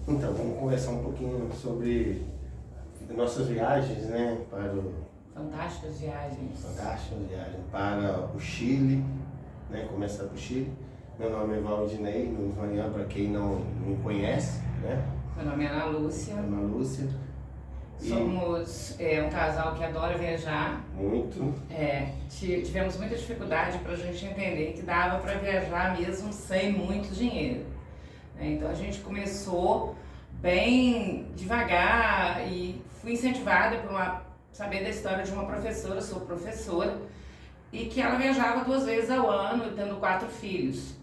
Então, vamos conversar um pouquinho sobre nossas viagens, né? Fantásticas viagens. Fantásticas viagens para o Chile, né? Começar do Chile. Meu nome é Valdinei, para quem não me conhece, né? Meu nome é Ana Lúcia. Ana Lúcia. Somos um casal que adora viajar. Muito. Tivemos muita dificuldade para a gente entender que dava para viajar mesmo sem muito dinheiro. Então a gente começou bem devagar e fui incentivada por saber da história de uma professora, sou professora, e que ela viajava 2 vezes ao ano, tendo 4 filhos.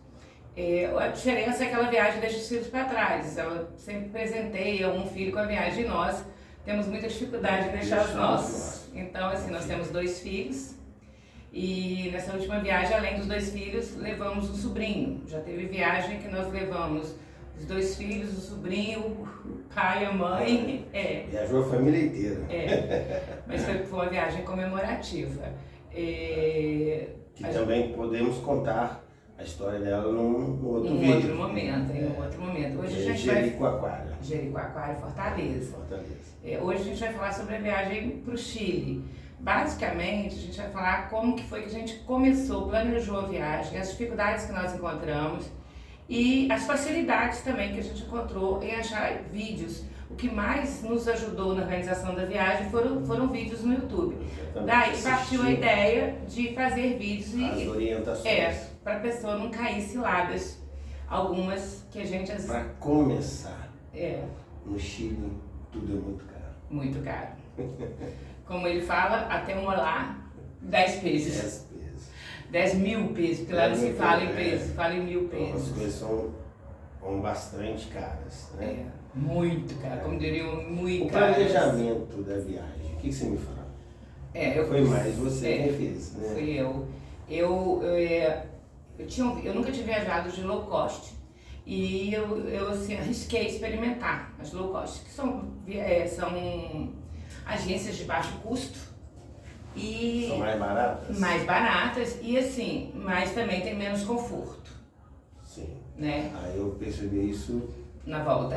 A diferença é que ela viaja e deixa os filhos para trás. Ela sempre presenteia um filho com a viagem e nós temos muita dificuldade de deixar os nossos. Então, assim, nós temos 2 filhos e nessa última viagem, além dos 2 filhos, levamos um sobrinho. Já teve viagem que nós levamos os 2 filhos, o sobrinho, o pai, a mãe. Viajou a família inteira. Mas foi uma viagem comemorativa. Que também podemos contar a história dela num outro vídeo. Em outro momento. Hoje a gente Jericoacoara. Jericoacoara, Fortaleza. Hoje a gente vai falar sobre a viagem para o Chile. Basicamente, a gente vai falar como que foi que a gente começou, planejou a viagem, as dificuldades que nós encontramos e as facilidades também que a gente encontrou em achar vídeos. O que mais nos ajudou na organização da viagem foram vídeos no YouTube. Daí partiu a ideia de fazer vídeos as orientações. Para a pessoa não cair em ciladas. Algumas que a gente... Para começar, no Chile tudo é muito caro. Muito caro. Como ele fala, até uma lá, 10 pesos. 10 pesos. 10 mil pesos, porque lá não se fala em pesos, fala em 1000 pesos. As coisas são bastante caras, né? Muito caro, como diriam, muito O caras. planejamento da viagem, o que você me fala? Foi mais você quem fez, né? Fui eu. Eu nunca tinha viajado de low cost e eu assim, arrisquei experimentar as low cost, que são agências de baixo custo e são mais baratas? Mais baratas e assim, mas também tem menos conforto. Sim. Né? Aí eu percebi isso na volta.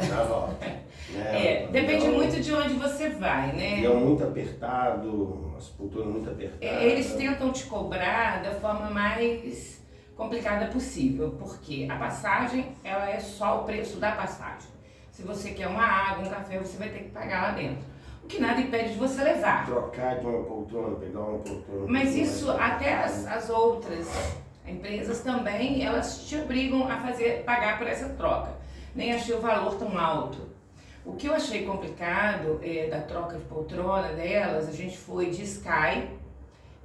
Né? Depende muito de onde você vai, né? E é muito apertado, as poltronas muito apertadas. Eles tentam te cobrar da forma mais complicada possível, porque a passagem, ela é só o preço da passagem. Se você quer uma água, um café, você vai ter que pagar lá dentro. O que nada impede de você levar. Trocar de uma poltrona, pegar uma poltrona. Mas isso, até as outras empresas também, elas te obrigam a pagar por essa troca. Nem achei o valor tão alto. O que eu achei complicado da troca de poltrona delas, a gente foi de Sky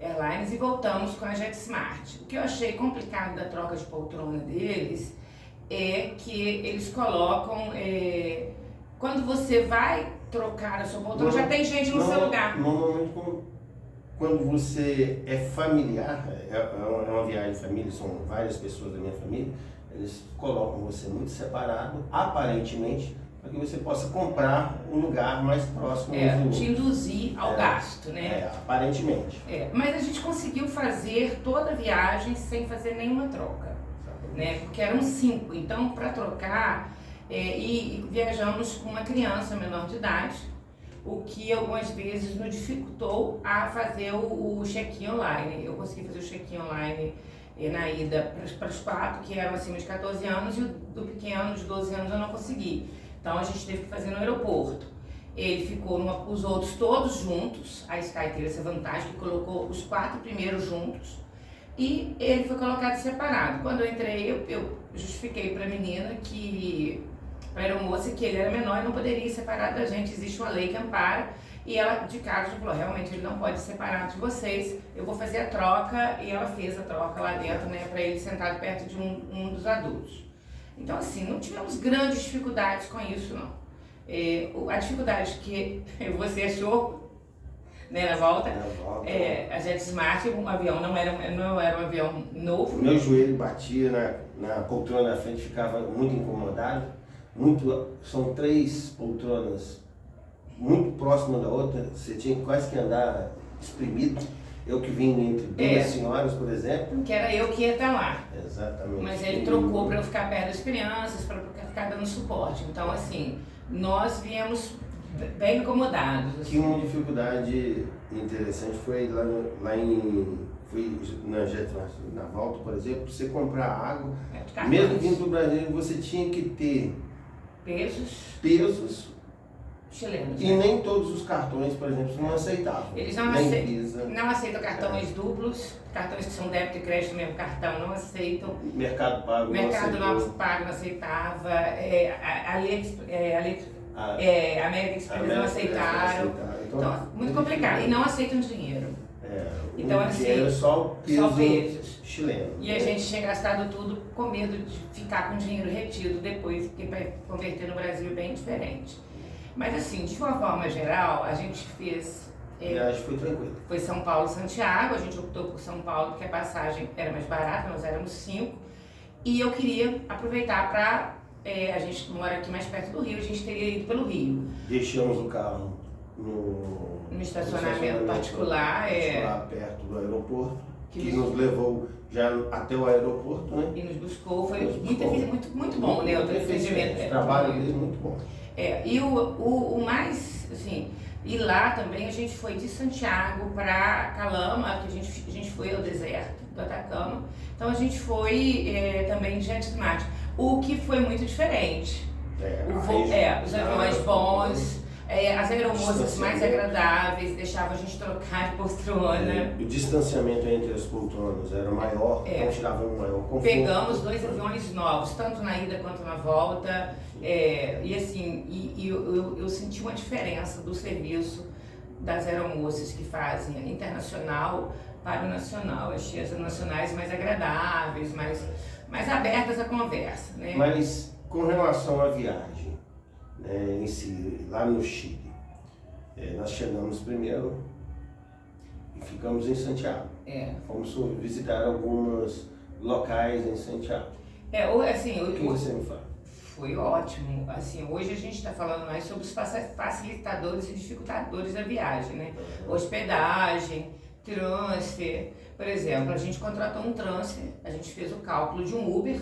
Airlines e voltamos com a JetSmart. O que eu achei complicado da troca de poltrona deles é que eles colocam, quando você vai trocar a sua poltrona, já tem gente no seu lugar. Normalmente, quando você é familiar, é uma viagem de família, são várias pessoas da minha família, eles colocam você muito separado, aparentemente, para que você possa comprar um lugar mais próximo. Te induzir ao gasto, né? Aparentemente. Mas a gente conseguiu fazer toda a viagem sem fazer nenhuma troca, né? Porque eram 5, então para trocar, e viajamos com uma criança menor de idade, o que algumas vezes nos dificultou a fazer o check-in online. Eu consegui fazer o check-in online na ida para os 4 que eram acima de 14 anos e o do pequeno de 12 anos eu não consegui. Então a gente teve que fazer no aeroporto. Ele ficou os outros todos juntos, a Sky teve essa vantagem que colocou os 4 primeiros juntos e ele foi colocado separado. Quando eu entrei, eu justifiquei para a menina para a aeromoça que ele era menor e não poderia ir separado da gente, existe uma lei que ampara. E ela de cara já falou, realmente ele não pode separar de vocês, eu vou fazer a troca, e ela fez a troca lá dentro, né, para ele sentado perto de um dos adultos. Então assim, não tivemos grandes dificuldades com isso não. A dificuldade que você achou, né, na volta, a JetSmart, um avião não era um avião novo. Meu joelho batia na poltrona da frente, ficava muito incomodado. São 3 poltronas muito próxima da outra, você tinha quase que andar espremido. Eu que vim entre duas senhoras, por exemplo. Que era eu que ia estar lá. Exatamente. Mas ele trocou para eu ficar perto das crianças, para ficar dando suporte. Então, assim, nós viemos bem acomodados. Assim. Que uma dificuldade interessante foi na volta, por exemplo, você comprar água, mesmo vindo do Brasil, você tinha que ter pesos chilenos. E nem todos os cartões, por exemplo, não aceitavam. Eles não aceitam cartões duplos, cartões que são débito e crédito no mesmo cartão, não aceitam. Mercado Pago não aceitava. América Express não aceitaram. Então, muito complicado. E não aceitam dinheiro. Então, assim, só pesos chilenos. E a gente tinha gastado tudo com medo de ficar com dinheiro retido depois, porque para converter no Brasil é bem diferente. Mas assim, de uma forma geral, a gente fez... A viagem foi tranquila. Foi São Paulo-Santiago, a gente optou por São Paulo porque a passagem era mais barata, nós éramos 5. E eu queria aproveitar para... a gente mora aqui mais perto do Rio, a gente teria ido pelo Rio. Deixamos o carro no estacionamento particular, perto do aeroporto, que nos levou já até o aeroporto, né? E nos buscou, foi muito bom, né? O atendimento. O trabalho deles muito bom. E o mais, assim, e lá também a gente foi de Santiago para Calama, que a gente foi ao deserto do Atacama. Então a gente foi também de jet ski, o que foi muito diferente. Os aviões bons. As aeromoças mais agradáveis, deixavam a gente trocar de poltrona. O distanciamento entre as poltronas era maior, então tirava um maior conforto. Pegamos 2 aviões novos, tanto na ida quanto na volta. E assim, eu senti uma diferença do serviço das aeromoças que fazem a internacional para o nacional. Achei as nacionais mais agradáveis, mais abertas à conversa. Né? Mas com relação à viagem, em si, lá no Chile, nós chegamos primeiro e ficamos em Santiago. Fomos visitar alguns locais em Santiago. O que você me fala? Foi ótimo. Assim, hoje a gente está falando mais sobre os facilitadores e dificultadores da viagem, né? Hospedagem, transfer. Por exemplo, a gente contratou um transfer, a gente fez o cálculo de um Uber.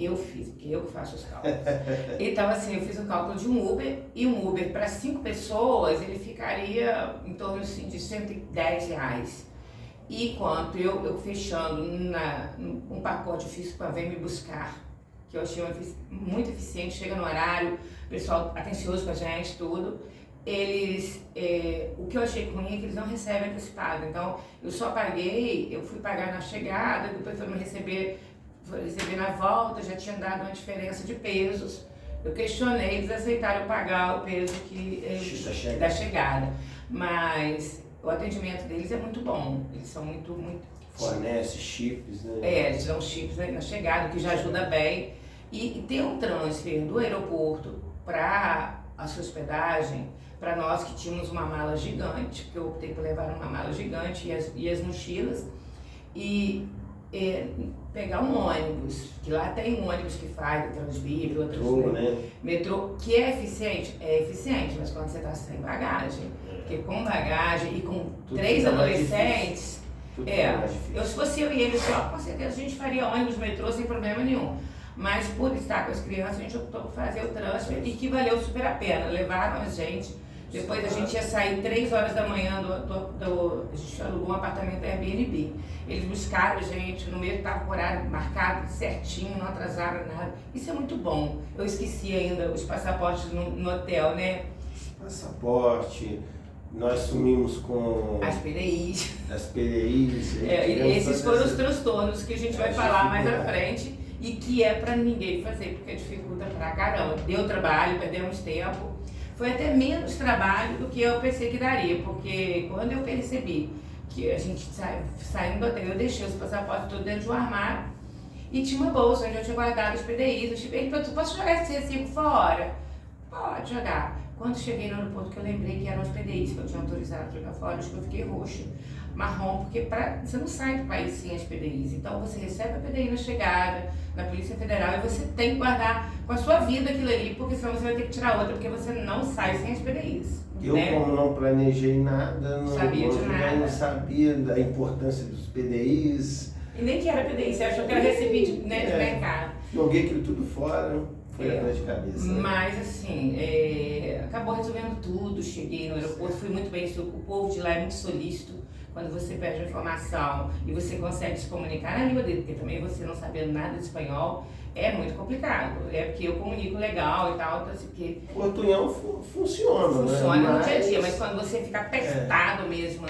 Eu fiz, porque eu que faço os cálculos. Então, assim, eu fiz o cálculo de um Uber, e um Uber para 5 pessoas, ele ficaria em torno assim, de R$110. E quanto eu fechando um pacote, eu fiz para vir me buscar, que eu achei muito eficiente, chega no horário, o pessoal atencioso com a gente, tudo. O que eu achei ruim é que eles não recebem antecipado. Então, eu só paguei, eu fui pagar na chegada, depois foi me receber na volta, já tinha dado uma diferença de pesos. Eu questionei, eles aceitaram pagar o peso da chegada. Mas o atendimento deles é muito bom, eles são muito... Fornece chips, né? Eles dão chips na chegada, o que já ajuda bem. E ter um transfer do aeroporto para a sua hospedagem, para nós que tínhamos uma mala gigante, porque eu optei por levar uma mala gigante e as mochilas, pegar um ônibus, que lá tem um ônibus que faz, Transbib, outros, metrô, que é eficiente, mas quando você está sem bagagem, porque com bagagem e com 3 adolescentes, se fosse eu e ele só, com certeza a gente faria ônibus, metrô sem problema nenhum. Mas por estar com as crianças, a gente optou por fazer o transfer e que valeu super a pena. Levaram a gente, depois a gente ia sair 3 horas da manhã a gente alugou um apartamento Airbnb. Eles buscaram a gente, no meio estava com o horário marcado certinho, não atrasaram nada. Isso é muito bom. Eu esqueci ainda os passaportes no hotel, né? Passaporte, nós sumimos com as PDIs. Esses foram os transtornos que a gente vai falar mais à frente. E que é pra ninguém fazer, porque dificulta pra caramba. Deu trabalho, perdemos tempo. Foi até menos trabalho do que eu pensei que daria, porque quando eu percebi que a gente saindo do hotel, eu deixei os passaportes todos dentro de um armário e tinha uma bolsa onde eu tinha guardado os PDIs. Eu cheguei, tu posso jogar esse recibo fora? Pode jogar. Quando cheguei no aeroporto, que eu lembrei que eram os PDIs que eu tinha autorizado a jogar fora, acho que eu fiquei roxa. marrom, porque você não sai do país sem as PDIs. Então você recebe a PDI na chegada, na Polícia Federal, e você tem que guardar com a sua vida aquilo ali, porque senão você vai ter que tirar outra, porque você não sai sem as PDIs. Eu, né? como não planejei nada, não sabia da importância dos PDIs. E nem que era PDI, você achou que era recebido, né, de mercado. Joguei aquilo tudo fora, foi atrás de cabeça. Mas assim, acabou resolvendo tudo, cheguei no aeroporto, fui muito bem, o povo de lá é muito solícito. Quando você pede informação e você consegue se comunicar na língua dele, porque também você não sabendo nada de espanhol, é muito complicado. É porque eu comunico legal e tal, então assim, porque... O portunhol funciona, Funciona no dia a dia, mas quando você fica apertado mesmo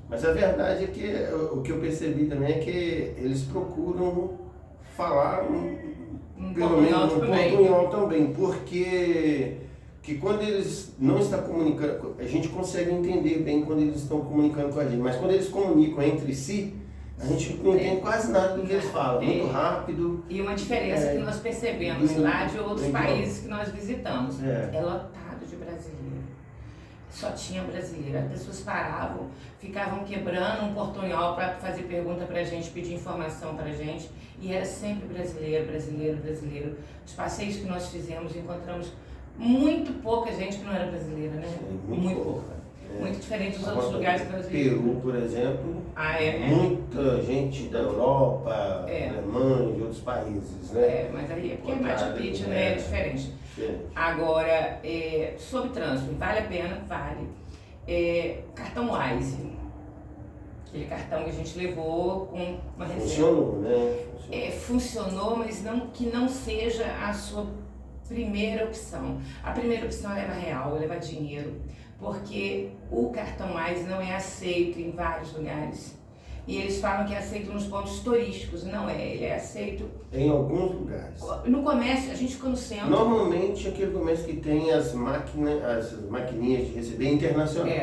Mas a verdade é que o que eu percebi também é que eles procuram falar pelo menos um portunhol também, porque que quando eles não estão comunicando, a gente consegue entender bem quando eles estão comunicando com a gente, mas quando eles comunicam entre si, a gente não entende quase nada do que eles falam, muito rápido. E uma diferença que nós percebemos lá de outros países que nós visitamos, é lotado de brasileiro. Só tinha brasileiro. As pessoas paravam, ficavam quebrando um portunhol para fazer pergunta para a gente, pedir informação para a gente, e era sempre brasileiro, brasileiro, brasileiro. Os passeios que nós fizemos, encontramos muito pouca gente que não era brasileira, né? Sim, muito pouca. Muito diferente dos outros lugares que nós vimos. Peru, por exemplo, muita gente da Europa, Alemanha, de outros países, né? Mas aí é porque Machu Picchu, né, é diferente. Agora, sobre trânsito, vale a pena? Vale. Cartão Wise, aquele cartão que a gente levou com uma reserva. Funcionou, né? Funcionou, mas que não seja a sua primeira opção. A primeira opção é levar real, levar dinheiro, porque o cartão Wise não é aceito em vários lugares. E eles falam que é aceito nos pontos turísticos, não é, ele é aceito... Em alguns lugares. No comércio, a gente ficou no centro... Normalmente aquele comércio que tem as maquininhas de receber internacional.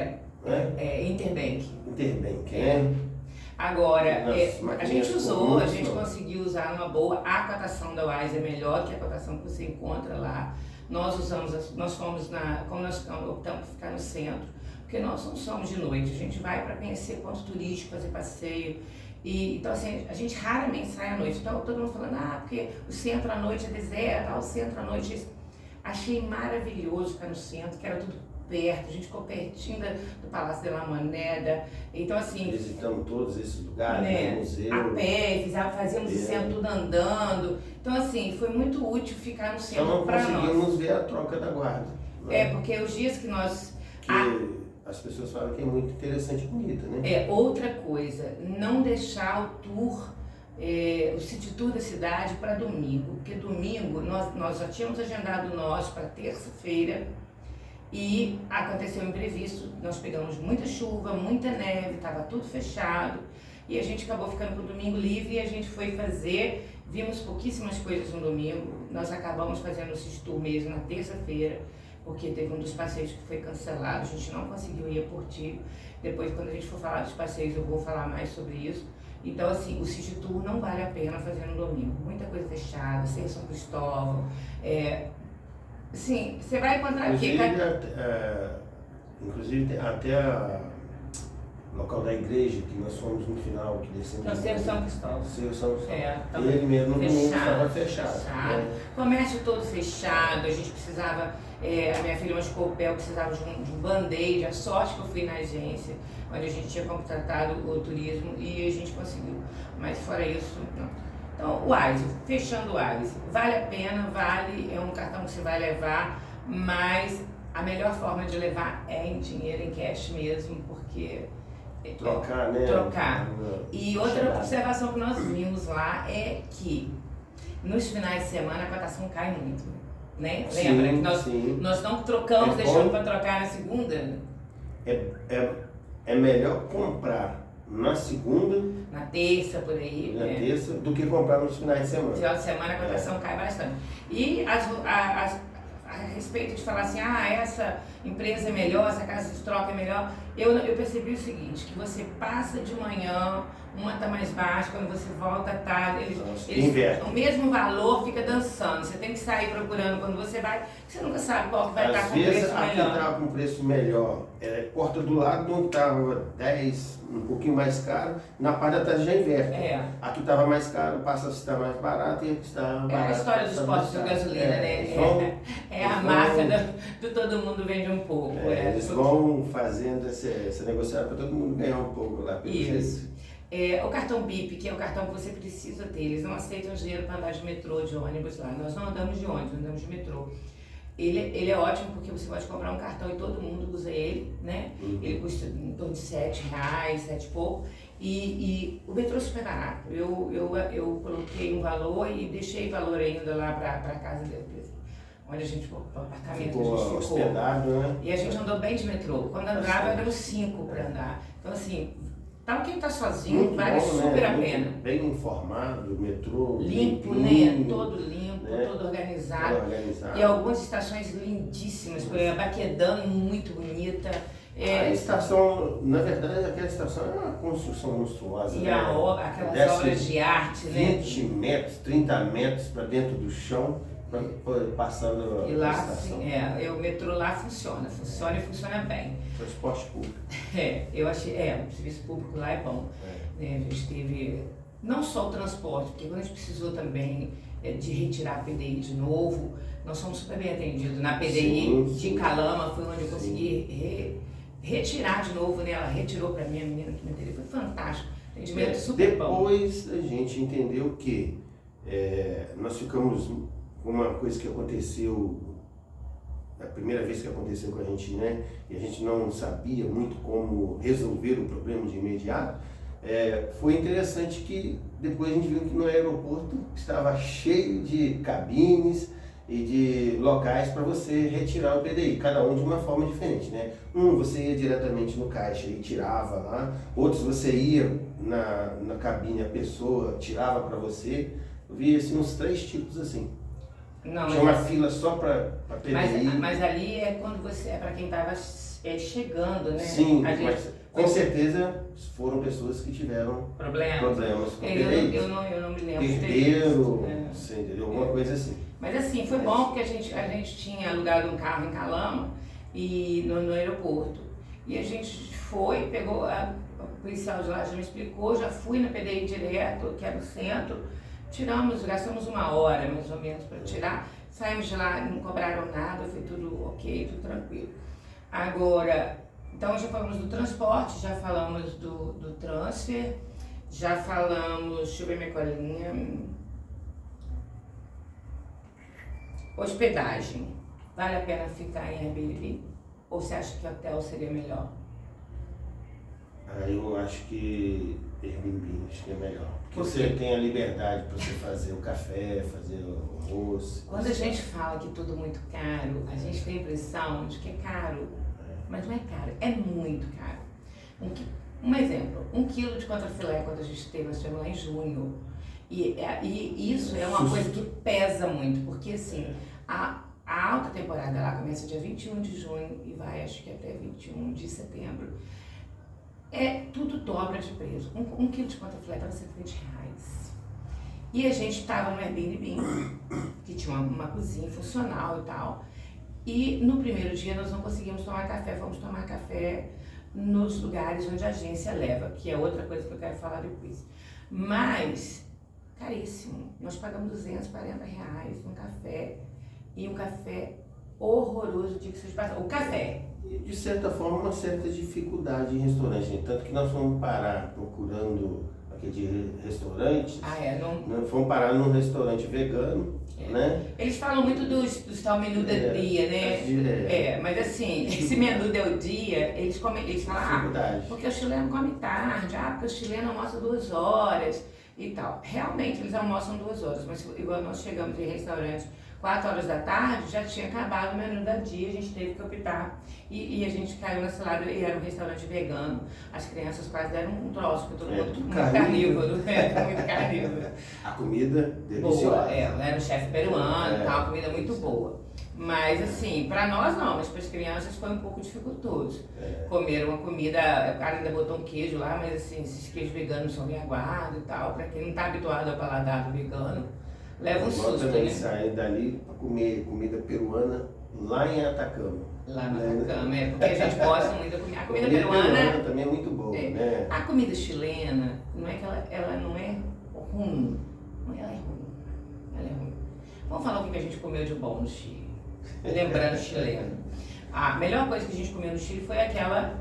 Interbank. Interbank, né? Agora, a gente usou, a gente conseguiu usar numa boa. A cotação da Wise é melhor que a cotação que você encontra lá. Nós fomos como nós optamos por ficar no centro, porque nós não somos de noite, a gente vai para conhecer pontos turísticos, fazer passeio. Então assim, a gente raramente sai à noite. Então todo mundo falando, porque o centro à noite é deserto, o centro à noite... Achei maravilhoso ficar no centro, que era tudo perto, a gente ficou pertinho do Palácio de la Moneda. Então assim... Visitamos todos esses lugares, né? Museu. A pé, fazíamos o centro tudo andando. Então assim, foi muito útil ficar no centro para nós. Então não conseguimos ver a troca da guarda. Né? Porque os dias que nós... As pessoas falam que é muito interessante e bonita, né? Outra coisa, não deixar o tour, o city tour da cidade para domingo, porque domingo nós já tínhamos agendado nós para terça-feira e aconteceu um imprevisto, nós pegamos muita chuva, muita neve, estava tudo fechado e a gente acabou ficando com o domingo livre e a gente foi fazer, vimos pouquíssimas coisas no domingo, nós acabamos fazendo o city tour mesmo na terça-feira, porque teve um dos passeios que foi cancelado, a gente não conseguiu ir a Portillo. Depois, quando a gente for falar dos passeios, eu vou falar mais sobre isso. Então, assim, o City Tour não vale a pena fazer no domingo. Muita coisa fechada, sem São Cristóvão. Sim, você vai encontrar o quê? Inclusive, até o local da igreja, que nós fomos no final, que descemos... Não, Cerro São Cristóvão. Cerro São Cristóvão. Ele mesmo no domingo estava fechado. Né? Comércio todo fechado, a gente precisava... a minha filha machucou o pé, eu precisava de um band-aid. A sorte que eu fui na agência, onde a gente tinha contratado o turismo e a gente conseguiu. Mas fora isso, não. Então, o Wise, fechando o Wise, vale a pena, é um cartão que você vai levar, mas a melhor forma de levar é em dinheiro, em cash mesmo, porque... Trocar, né? Trocar. E outra observação que nós vimos lá é que nos finais de semana a cotação cai muito. Né? Lembra que nós não trocamos, deixamos para trocar na segunda? É melhor comprar na segunda, na terça, por aí, terça, do que comprar nos finais de semana. No final de semana a cotação cai bastante. E a respeito de falar assim, essa empresa é melhor, essa casa de troca é melhor, eu percebi o seguinte, que você passa de manhã uma tá mais baixa, quando você volta tá, inverte. o mesmo valor fica dançando. Você tem que sair procurando quando você vai, você nunca sabe qual que vai estar com o preço melhor. Às vezes aqui tá com preço melhor, corta do lado, onde estava 10, um pouquinho mais caro, na parte da tarde já inverte. Aqui estava mais caro, passa a estar mais barato e aqui está barato. É a história dos postos de gasolina, né? É a máfia do todo mundo vende um pouco. Eles vão fazendo essa negociação para todo mundo ganhar um pouco lá pelo Isso. O cartão BIP, que é o cartão que você precisa ter, eles não aceitam dinheiro para andar de metrô, de ônibus lá. Nós não andamos de ônibus, andamos de metrô. Ele é ótimo porque você pode comprar um cartão e todo mundo usa ele, né? Ele custa em torno de R$7, R$7 e pouco. E o metrô é super barato. Eu coloquei um valor e deixei valor ainda lá para casa dele. Onde a gente foi, o apartamento ficou, a gente ficou hospedado, né? E a gente andou bem de metrô. Quando andava, éramos 5 para andar. Então, assim, quem está sozinho, muito vale bom, super né? a pena. Bem informado, metrô Limpo, limpinho, né? Todo limpo, né? todo organizado. Todo organizado. E algumas estações lindíssimas, por exemplo, a Baquedano, muito bonita. A estação, na verdade, aquela estação é uma construção monstruosa. E né? aquelas obras de arte, 20 metros, 30 metros para dentro do chão, passando e lá, a estação. o metrô lá funciona e funciona bem. Transporte público. Eu achei, o serviço público lá é bom. Né? A gente teve, não só o transporte, porque quando a gente precisou também de retirar a PDI de novo, nós fomos super bem atendidos. Na PDI de Calama foi onde eu consegui retirar de novo, né? Ela retirou para mim, a menina que me atendeu, foi fantástico. Atendimento super bom. Depois a gente entendeu que nós ficamos com uma coisa que aconteceu, a primeira vez que aconteceu com a gente, né? E a gente não sabia muito como resolver o problema de imediato. Foi interessante que depois a gente viu que no aeroporto estava cheio de cabines e de locais para você retirar o PDI, cada um de uma forma diferente, né? Você ia diretamente no caixa e tirava lá, outros você ia na cabine, a pessoa tirava para você. Eu vi assim, uns 3 tipos assim. Não, tinha uma fila só para PDI. Mas ali é quando você, para quem estava chegando, né? Sim, mas com certeza foram pessoas que tiveram problemas com PDI. Eu não me lembro. Perderam, você entendeu? Alguma coisa assim. Mas assim, foi bom porque a gente tinha alugado um carro em Calama e no aeroporto. E a gente foi, pegou, o policial de lá já me explicou, já fui na PDI direto, que é no centro, gastamos 1 hora mais ou menos para tirar, saímos de lá, não cobraram nada, foi tudo ok, tudo tranquilo. Agora, então já falamos do transporte, já falamos do transfer, já falamos, deixa eu ver minha colinha, hospedagem. Vale a pena ficar em Airbnb? Ou você acha que hotel seria melhor? Eu acho que Airbnb acho que é melhor. Porque você tem a liberdade para você fazer o café, fazer o almoço. Quando a gente fala que tudo muito caro, a gente tem a impressão de que é caro. Mas não é caro, é muito caro. Um exemplo, 1 quilo de contrafilé, quando nós estivemos lá em junho. E isso é uma coisa que pesa muito, porque assim, a alta temporada lá começa dia 21 de junho e vai acho que até 21 de setembro. Tudo dobra de preço. 1 quilo de contrafilé estava R$120. E a gente estava no Airbnb, que tinha uma cozinha funcional e tal. E no primeiro dia nós não conseguimos tomar café, fomos tomar café nos lugares onde a agência leva, que é outra coisa que eu quero falar depois. Mas, caríssimo, nós pagamos R$240 num café, e um café horroroso, diga-se de passagem. O café. De certa forma, uma certa dificuldade em restaurante, né? Tanto que nós fomos parar procurando aquele restaurante, nós fomos parar num restaurante vegano, né? Eles falam muito do tal menu do dia, né? Mas assim, esse menu do dia, eles falam, porque o chileno come tarde, porque o chileno almoça 2 horas e tal. Realmente, eles almoçam 2 horas, mas igual nós chegamos em restaurante 4 horas da tarde, já tinha acabado o menu do dia, a gente teve que optar. E a gente caiu nesse lado, e era um restaurante vegano. As crianças quase deram um troço, porque todo mundo muito carnívoro. Muito carnívoro. A comida deliciosa. Boa, era um chefe peruano, tal, a comida muito boa. Mas assim, para nós não, mas para as crianças foi um pouco dificultoso. Comer uma comida, o cara ainda botou um queijo lá, mas assim, esses queijos veganos são bem aguados e tal. Para quem não está habituado ao paladar do vegano, leva um susto, também né? sair dali para comer comida peruana lá em Atacama. Lá no Atacama, porque a gente gosta muito da comida. A comida peruana também é muito boa, né? A comida chilena, não é que ela não é ruim, ela é ruim. Ela é ruim. Vamos falar o que a gente comeu de bom no Chile. Lembrando chileno. A melhor coisa que a gente comeu no Chile foi aquela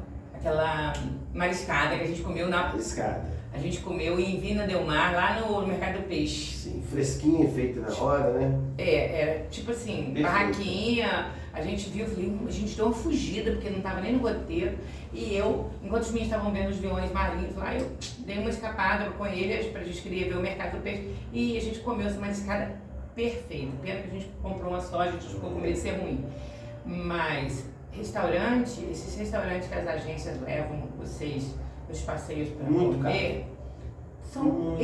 mariscada que a gente comeu na... Mariscada. A gente comeu em Vina del Mar, lá no Mercado do Peixe. Sim, fresquinha, feita na hora, né? Era tipo assim, perfeito. Barraquinha, a gente viu, a gente deu uma fugida, porque não estava nem no roteiro. E eu, enquanto os meninos estavam vendo os leões marinhos lá, eu dei uma escapada com eles, pra gente querer ver o Mercado do Peixe. E a gente comeu essa mariscada perfeita. Pena que a gente comprou uma só, a gente ficou com medo de ser ruim. Mas esses restaurantes que as agências levam vocês nos passeios para comer, são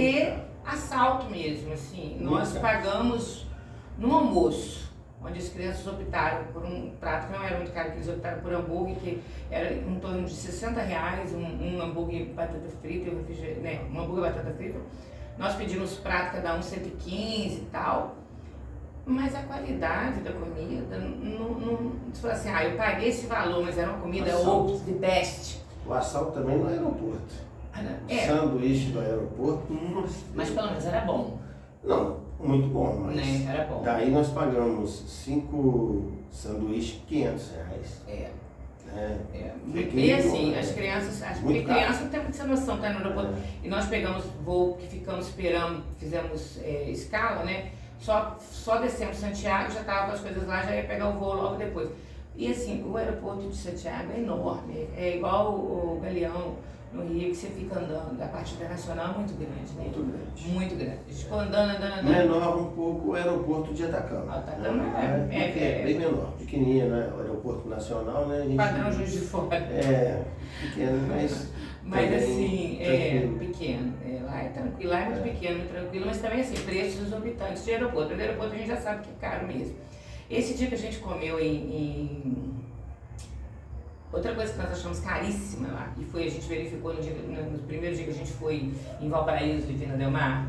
assalto mesmo, assim. Nós pagamos no almoço, onde as crianças optaram por um prato que não era muito caro, que eles optaram por hambúrguer, que era em torno de R$60, um hambúrguer batata frita, um hambúrguer batata frita. Nós pedimos prato, cada um 115 e tal. Mas a qualidade da comida, você fala assim, eu paguei esse valor, mas era uma comida the best. O assalto também no aeroporto. O sanduíche do aeroporto, mas pelo menos era bom. Não, muito bom, mas né? Era bom. Daí nós pagamos 5 sanduíches, R$500. E assim, as crianças, porque criança não tem muita noção, tá no aeroporto. E nós pegamos voo que ficamos esperando, fizemos escala, né? Só descemos Santiago, já estava com as coisas lá, já ia pegar o voo logo depois. E assim, o aeroporto de Santiago é enorme, é igual o Galeão no Rio, que você fica andando, a parte internacional é muito grande, né? Muito grande. Muito grande. A gente ficou andando. Menor um pouco o aeroporto de Atacama. Atacama é bem menor, pequenininho, né? O aeroporto nacional, né? Padrão Juiz de Fora. Pequeno, mas assim, pequeno. Lá é tranquilo, lá é muito pequeno, muito tranquilo, mas também assim, preços exorbitantes de aeroporto. O aeroporto a gente já sabe que é caro mesmo. Esse dia que a gente comeu outra coisa que nós achamos caríssima lá, e a gente verificou no primeiro dia que a gente foi em Valparaíso e Vina del Mar,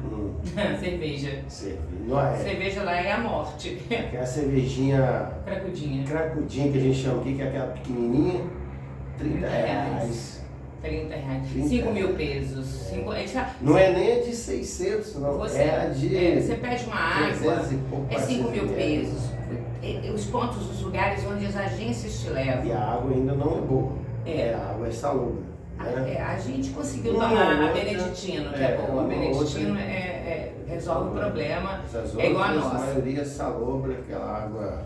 cerveja. Cerveja lá é a morte. Aquela cervejinha... Cracudinha. Cracudinha que a gente chama, que é aquela pequenininha, R$30. R$30. 5 mil pesos. Não é nem a de 600, não. É a de... Você pede uma água, é 5 mil pesos. Os pontos, os lugares onde as agências te levam. E a água ainda não é boa. A água é salobra. Né? A gente conseguiu tomar a Beneditino, que é boa. A Beneditino resolve o problema. É igual a nossa. A maioria é salobra, aquela água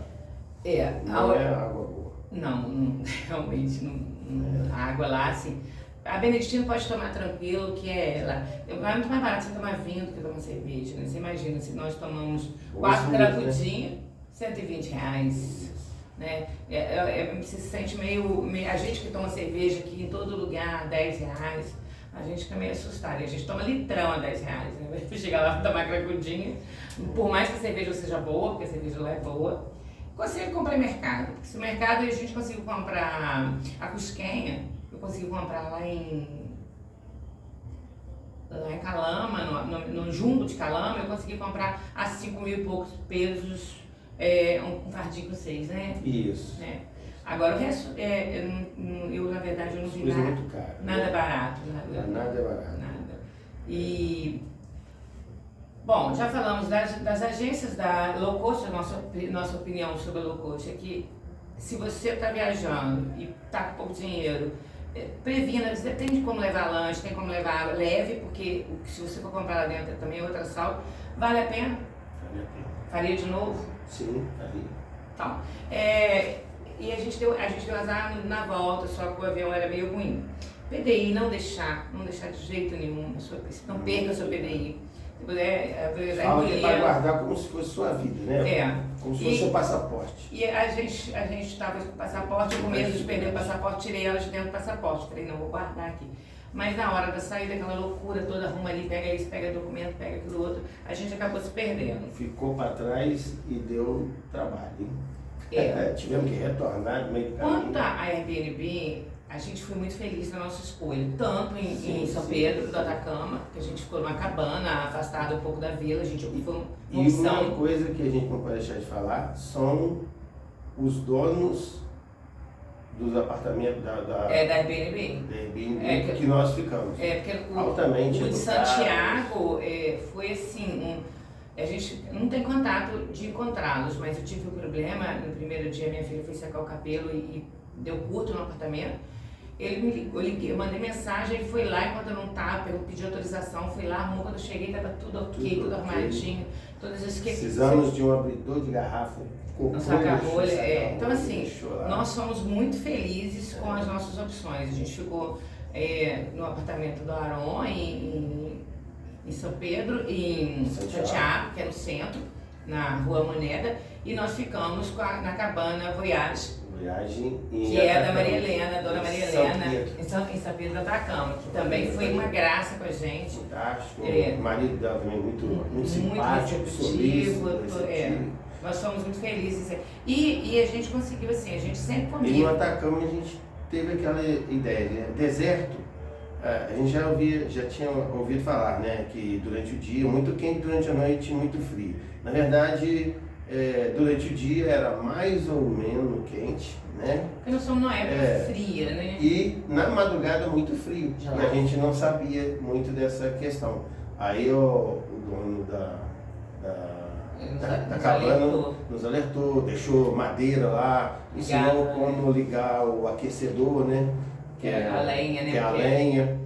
não é água boa. Não, realmente não. A água lá, assim. A Beneditino pode tomar tranquilo, que lá é muito mais barato você tomar vinho do que tomar cerveja, né? Você imagina, se nós tomamos 4 cracudinhos, R$120, né? Você se sente meio... A gente que toma cerveja aqui em todo lugar, R$10, a gente fica meio assustado. E a gente toma litrão a R$10, né? Vai chegar lá para tomar cracudinha, por mais que a cerveja seja boa, porque a cerveja lá é boa, consigo comprar em mercado. Se no mercado a gente conseguiu comprar a cusquenha, eu consegui comprar lá em Calama, no Jumbo de Calama, eu consegui comprar a 5 mil e poucos pesos, um fardinho com 6, né? Isso. Agora o resto, eu na verdade eu não vi nada. Muito caro, nada barato. Nada é barato. Nada. E, bom, já falamos das agências da low cost, nossa opinião sobre a low cost é que se você está viajando e está com pouco dinheiro, previna, tem como levar lanche, tem como levar leve, porque se você for comprar lá dentro também é outro assalto. Vale a pena? Vale a pena. Faria de novo? Sim, faria. Então, e a gente deu azar na volta, só que o avião era meio ruim. PDI, não deixar de jeito nenhum, não perca a sua PDI. Se puder, fala que é para guardar como se fosse sua vida, né? Como se fosse seu passaporte. E a gente estava com o passaporte, com medo de perder o passaporte, tirei ela de dentro do passaporte. Falei, não, vou guardar aqui. Mas na hora da saída, aquela loucura toda, arruma ali, pega isso, pega documento, pega aquilo outro, a gente acabou se perdendo. Ficou para trás e deu trabalho, hein? Tivemos que retornar no meio do caminho. Quanto a Airbnb, a gente foi muito feliz na nossa escolha, tanto em São Pedro do Atacama, que a gente ficou numa cabana, afastada um pouco da vila, a gente foi uma opção. E uma coisa que a gente não pode deixar de falar são os donos dos apartamentos da Airbnb. Que nós ficamos. Porque altamente o de educados. Santiago foi assim, a gente não tem contato de encontrá-los, mas eu tive um problema, no primeiro dia minha filha foi secar o cabelo e deu curto no apartamento. Ele me ligou, eu mandei mensagem, ele foi lá enquanto eu não estava, pediu autorização, fui lá, arrumou, quando eu cheguei estava tudo ok, tudo arrumadinho, todas as Precisamos de um abridor de garrafa. Um saca-rolha. Então assim, nós somos muito felizes com as nossas opções. A gente ficou no apartamento do Aron, em São Pedro, em Santiago, que é no centro, na Rua Moneda, e nós ficamos na cabana Voyage, que é da Maria Helena, Dona Maria Helena, em São Pedro do Atacama, que também foi uma graça com a gente. Fantástico. O marido dela também muito simpático, solícito. Nós fomos muito felizes. E a gente conseguiu assim, a gente sempre comia. E no Atacama a gente teve aquela ideia, né? Deserto, a gente já tinha ouvido falar, né? Que durante o dia, muito quente, durante a noite, muito frio. Na verdade, durante o dia era mais ou menos quente, né? Porque nós somos numa época fria, né? E na madrugada muito frio. E a gente não sabia muito dessa questão. Aí o dono da cabana nos alertou, deixou madeira lá, ensinou como ligar o aquecedor, né? Que é a lenha, né? Que é a lenha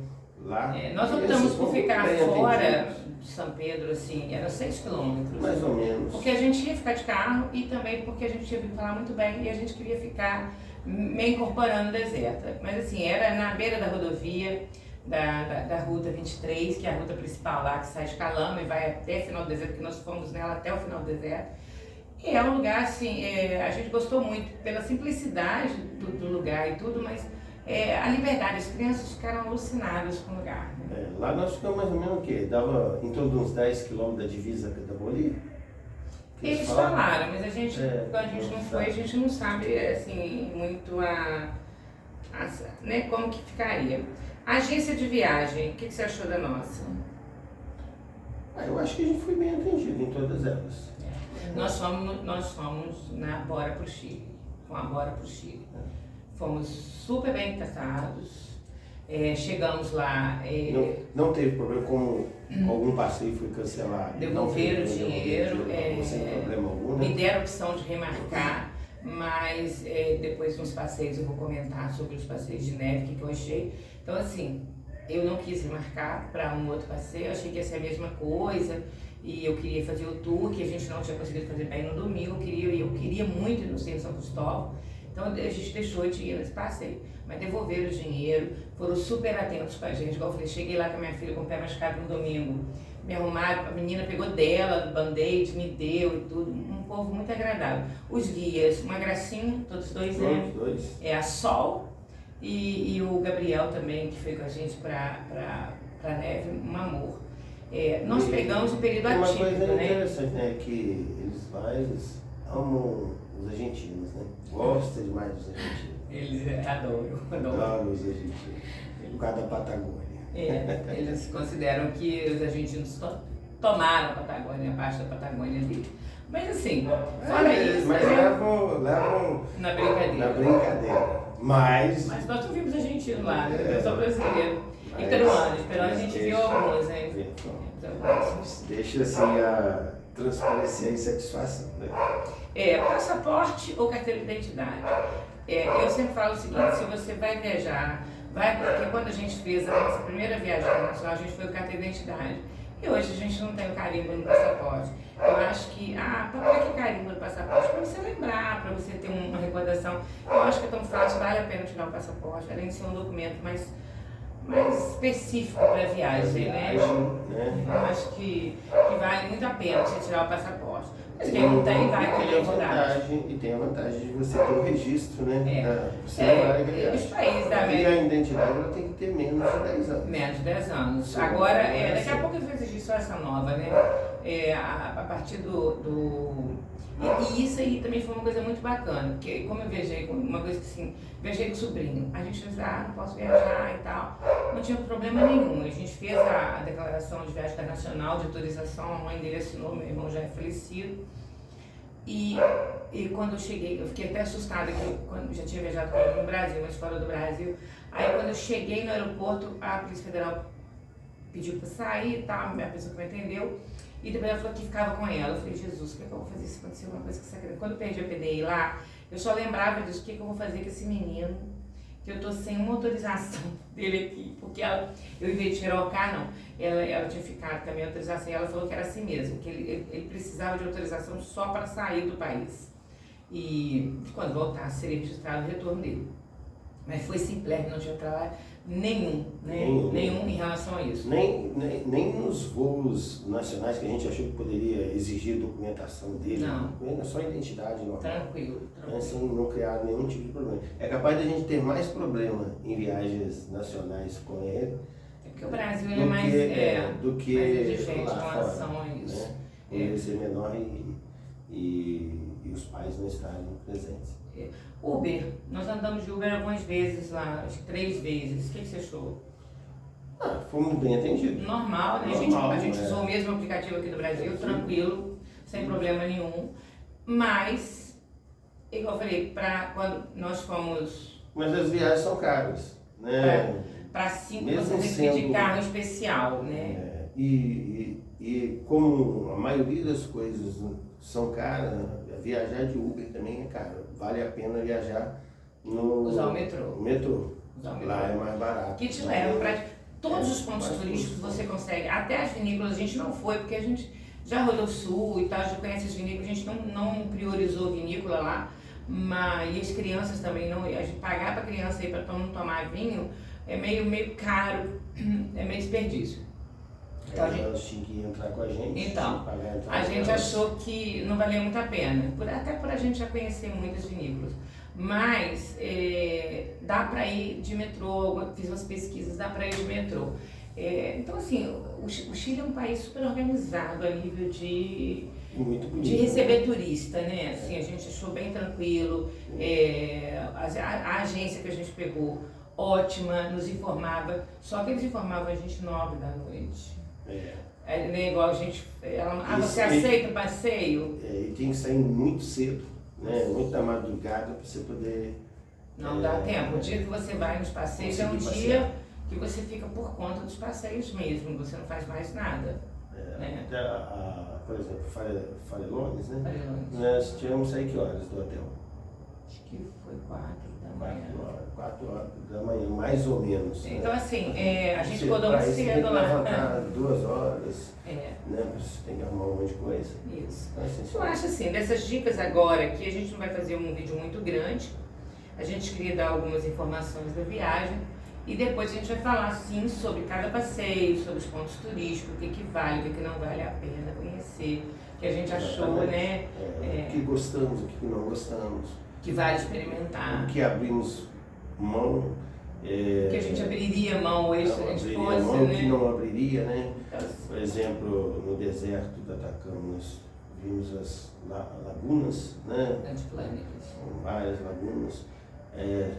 lá. Nós optamos por ficar fora de São Pedro, assim, eram 6 quilômetros. Mais ou menos. Porque a gente ia ficar de carro e também porque a gente tinha ouvido falar muito bem e a gente queria ficar meio incorporando o deserto. Mas assim, era na beira da rodovia, da Ruta 23, que é a ruta principal lá, que sai de Calama e vai até o final do deserto, que nós fomos nela até o final do deserto. E é um lugar, assim, a gente gostou muito pela simplicidade do lugar e tudo, mas a liberdade, as crianças ficaram alucinadas com o lugar. Né? Lá nós ficamos mais ou menos o quê? Dava em torno de uns 10 quilômetros da divisa da Bolívia? Eles falaram, mas a gente, quando a gente não foi, a gente não sabe, assim, muito né, como que ficaria. A agência de viagem, o que você achou da nossa? Eu acho que a gente foi bem atendido em todas elas. Nós fomos na Bora pro Chile, com a Bora pro Chile. Fomos super bem tratados, chegamos lá... Não teve problema, como algum passeio foi cancelado. Devolveram o dinheiro, sem problema algum. Me deram a opção de remarcar, mas depois nos passeios eu vou comentar sobre os passeios de neve, que eu achei. Então assim, eu não quis remarcar para um outro passeio, eu achei que ia ser a mesma coisa, e eu queria fazer o tour, que a gente não tinha conseguido fazer bem no domingo, eu queria muito ir no Centro São Cristóvão, então a gente deixou de ir nesse passeio. Mas devolveram o dinheiro, foram super atentos com a gente, igual eu falei, cheguei lá com a minha filha com o pé machucado no domingo, me arrumaram, a menina pegou dela, do band-aid, me deu e tudo, um povo muito agradável. Os guias, uma gracinha, todos dois, né? A Sol e o Gabriel também, que foi com a gente pra neve, um amor. Nós pegamos o período atípico, né? Uma coisa interessante, né? Que eles amam os argentinos, né? Gostam demais dos argentinos. Eles adoram. Adoram os argentinos. Por causa da Patagônia. Eles consideram que os argentinos tomaram a Patagônia, a parte da Patagônia ali. Mas assim, fora isso... Mas levam na brincadeira. Mas nós não vimos argentino lá, né? Eu sou brasileiro. E peruano, a gente viu alguns, né? Deixa assim a transparecer a insatisfação, né? Passaporte ou carteira de identidade. Eu sempre falo o seguinte, se você vai viajar, porque quando a gente fez a nossa primeira viagem internacional, a gente foi com carteira de identidade. E hoje a gente não tem o carimbo no passaporte. Eu acho que, para que carimbo no passaporte? Para você lembrar, para você ter uma recordação. Eu acho que é tão fácil, vale a pena tirar o passaporte, além de ser um documento mais específico para a viagem, né? Eu acho que vale muito a pena você tirar o passaporte. Mas quem não tem, vai com a identidade. E tem a vantagem de você ter o registro, né? Os países da América. E a identidade ela tem que ter menos de 10 anos. Menos de 10 anos. Agora, daqui a pouco eles vão exigir só essa nova, né? a partir E isso aí também foi uma coisa muito bacana, porque como eu viajei com uma coisa que assim, viajei com o sobrinho, a gente disse, não posso viajar e tal, não tinha problema nenhum. A gente fez a declaração de viagem internacional, de autorização, a mãe dele assinou, meu irmão já é falecido. E quando eu cheguei, eu fiquei até assustada, que quando já tinha viajado com ele no Brasil, mas fora do Brasil. Aí quando eu cheguei no aeroporto, a Polícia Federal pediu para sair e tal, a pessoa que me atendeu. E depois ela falou que ficava com ela. Eu falei, Jesus, o que é que eu vou fazer se acontecer uma coisa que você quer? Quando eu perdi a PDI lá, eu só lembrava disso, o que é que eu vou fazer com esse menino, que eu tô sem uma autorização dele aqui. Porque eu, em vez de tirar o carro, não, ela tinha ficado com a minha autorização e ela falou que era assim mesmo, que ele precisava de autorização só para sair do país. E quando voltasse, seria registrado o retorno dele. Mas foi simplesmente, não tinha trabalho nenhum, né? Nenhum em relação a isso. Nem nos voos nacionais que a gente achou que poderia exigir documentação dele. Não. Só identidade normal. Tranquilo. Assim, não criaram nenhum tipo de problema. É capaz de a gente ter mais problema em viagens nacionais com ele. É porque o Brasil é mais do que mais exigente em lá relação fora, a isso. Né? Ele ser menor e os pais não estarem presentes. Uber, nós andamos de Uber algumas vezes lá, acho que 3 vezes. O que você achou? Fomos bem atendidos. Normal, né? A gente usou o mesmo aplicativo aqui do Brasil, tranquilo, sem problema nenhum. Mas, igual eu falei, quando nós fomos... Mas as viagens são caras, né? Para 5 você tem que pedir carro especial, né? E como a maioria das coisas são caras, viajar de Uber também é caro. Vale a pena viajar usar o metrô. Lá é mais barato. Que te leva para todos os pontos turísticos você consegue. Até as vinícolas a gente não foi, porque a gente já rodou o sul e tal, já conhece as vinícolas, a gente não priorizou vinícola lá. E as crianças também não. A gente pagar para criança aí para não tomar vinho é meio caro, é meio desperdício. Então, elas tinham que entrar com a gente. Então, a gente achou que não valia muito a pena, até por a gente já conhecer muitas vinícolas. Mas dá para ir de metrô, fiz umas pesquisas, dá para ir de metrô. Então, assim, o Chile é um país super organizado a nível de receber turista, né? Assim, a gente achou bem tranquilo. A agência que a gente pegou, ótima, nos informava, só que eles informavam a gente 9 da noite. É igual a gente. Você aceita o passeio? E tem que sair muito cedo, né? Muito da madrugada para você poder. Não dá tempo. O dia que você vai nos passeios é um dia que você fica por conta dos passeios mesmo, você não faz mais nada. Né? Por exemplo, Farellones, né? Farellones. Nós tivemos que sair que horas do hotel? Acho que foi 4 da manhã. 4 horas da manhã, mais ou menos. Então, né? assim, a gente acordou muito cedo lá. Levantar 2 horas, né? Você tem que arrumar um monte de coisa. Isso. Então, assim, eu acho assim, dessas dicas agora aqui, a gente não vai fazer um vídeo muito grande. A gente queria dar algumas informações da viagem. E depois a gente vai falar, sim, sobre cada passeio, sobre os pontos turísticos, o que vale, o que não vale a pena conhecer, o que a gente achou, né? O que gostamos, o que não gostamos. Que vale experimentar. O que abrimos mão. Que a gente abriria mão hoje se a gente fosse, mão, né? que não abriria, né? Então, por exemplo, no deserto do Atacama, nós vimos as lagunas, né? São várias lagunas.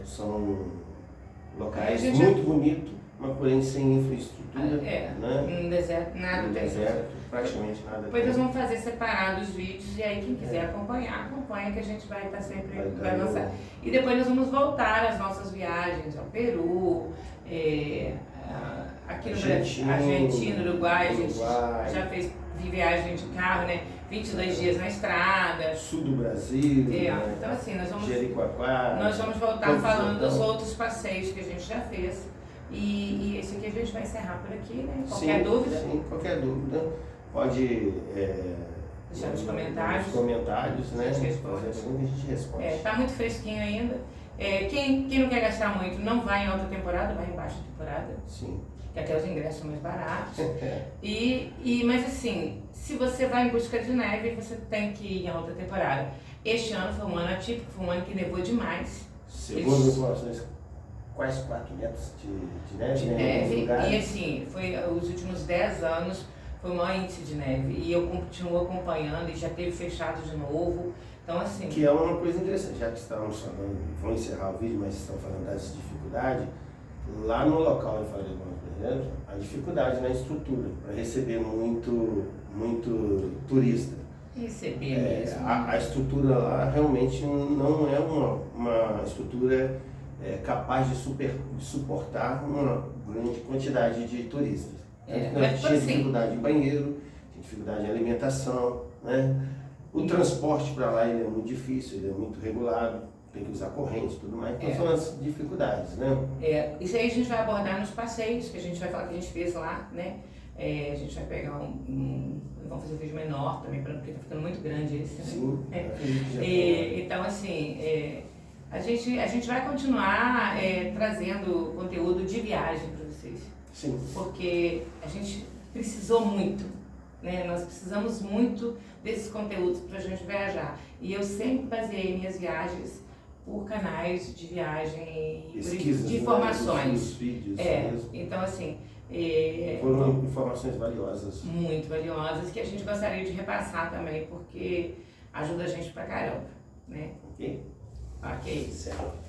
São locais muito bonitos, mas porém sem infraestrutura. Né? No deserto nada no tem. Deserto, praticamente nada. Depois nós vamos fazer separados os vídeos e aí quem quiser acompanha que a gente vai estar sempre vai lançar. E depois nós vamos voltar às nossas viagens ao Peru, aqui no Brasil, Argentina, Uruguai, a gente já fez viagem de carro, né? 22 dias na estrada. Sul do Brasil. Né? Então assim, nós vamos voltar falando dos outros passeios que a gente já fez. E esse aqui a gente vai encerrar por aqui, né? Qualquer dúvida? Sim, qualquer dúvida. Pode deixar nos comentários. Né? A gente responde. A gente responde. Tá muito fresquinho ainda. Quem não quer gastar muito, não vai em alta temporada, vai em baixa temporada. Sim. Que até os ingressos são mais baratos. Mas assim, se você vai em busca de neve, você tem que ir em alta temporada. Este ano foi um ano atípico, foi um ano que nevou demais. Segundo informações, quase 4 metros de neve. E assim, foi os últimos 10 anos foi o maior índice de neve. E eu continuo acompanhando e já teve fechado de novo. Então, assim... Que é uma coisa interessante, já que estamos falando, vou encerrar o vídeo, mas estão falando dessa dificuldade, lá no local, eu falei, por exemplo, a dificuldade na estrutura, para receber muito turista. Receber mesmo. A estrutura lá realmente não é uma estrutura capaz de suportar uma grande quantidade de turistas. Tinha dificuldade em banheiro, tinha dificuldade em alimentação, né? O transporte para lá ele é muito difícil, ele é muito regulado, tem que usar corrente e tudo mais, então são as dificuldades, né? Isso aí a gente vai abordar nos passeios, que a gente vai falar que a gente fez lá, né? A gente vai pegar vamos fazer um vídeo menor também, porque tá ficando muito grande esse, né? Sim, então assim, a gente vai continuar trazendo conteúdo de viagem para vocês. Sim. Porque a gente precisou muito, né? Nós precisamos muito desses conteúdos para a gente viajar. E eu sempre baseei minhas viagens por canais de viagem, de informações. Vídeos, então assim... foram informações valiosas. Muito valiosas, que a gente gostaria de repassar também, porque ajuda a gente pra caramba, né? Ok? Ok. Certo.